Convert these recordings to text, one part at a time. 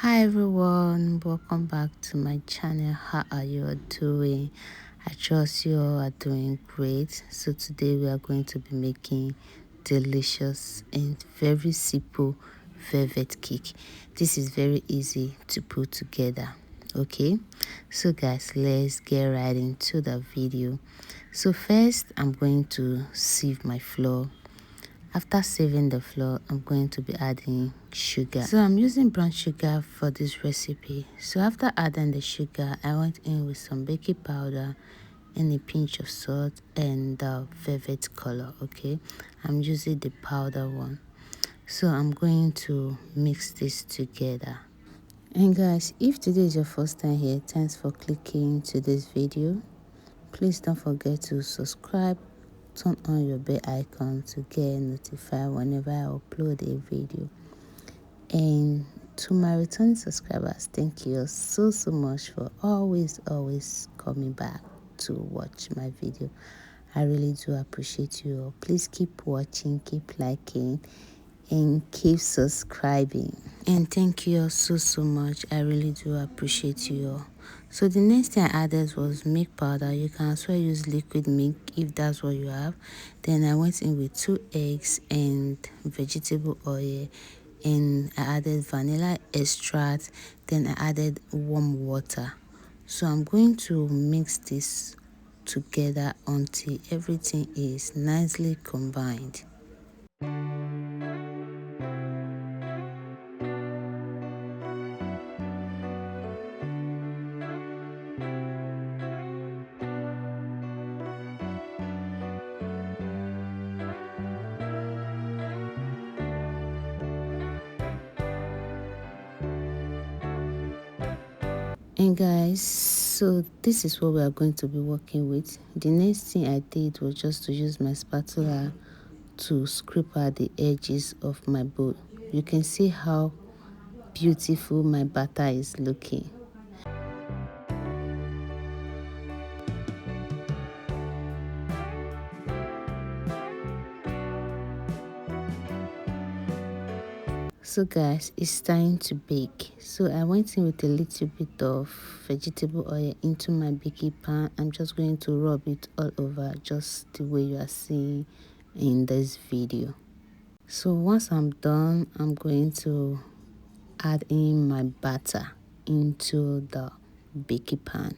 Hi everyone, welcome back to my channel. How are you all doing? I trust you all are doing great. So today we are going to be making delicious and very simple velvet cake. This is very easy to put together. Okay, so guys, let's get right into the video. So first I'm going to sieve my flour. After sieving the flour, I'm going to be adding sugar. So I'm using brown sugar for this recipe. So after adding the sugar, I went in with some baking powder and a pinch of salt and the velvet color. Okay, I'm using the powder one. So I'm going to mix this together. And guys, if today is your first time here, thanks for clicking to this video. Please don't forget to subscribe, turn on your bell icon to get notified whenever I upload a video. And to my returning subscribers, thank you so much for always coming back to watch my video. I really do appreciate you all. Please keep watching, keep liking, and keep subscribing. And thank you all so much. I really do appreciate you all. So the next thing I added was milk powder. You can as well use liquid milk if that's what you have. Then I went in with 2 eggs and vegetable oil, and I added vanilla extract. Then I added warm water. So I'm going to mix this together until everything is nicely combined. And guys, so this is what we are going to be working with. The next thing I did was just to use my spatula to scrape out the edges of my bowl. You can see how beautiful my batter is looking. So guys, it's time to bake. So I went in with a little bit of vegetable oil into my baking pan. I'm just going to rub it all over, just the way you are seeing in this video. So once I'm done, I'm going to add in my batter into the baking pan.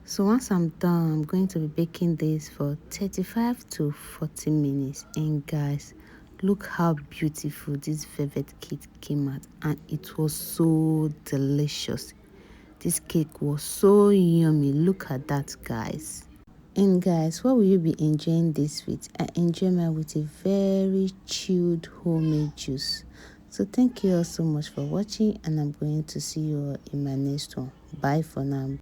So once I'm done, I'm going to be baking this for 35 to 40 minutes. And guys, look how beautiful this velvet cake came out, and it was so delicious. This cake was so yummy. Look at that, guys. And guys, what will you be enjoying this with? I enjoy mine with a very chilled homemade juice. So thank you all so much for watching, and I'm going to see you all in my next one. Bye for now.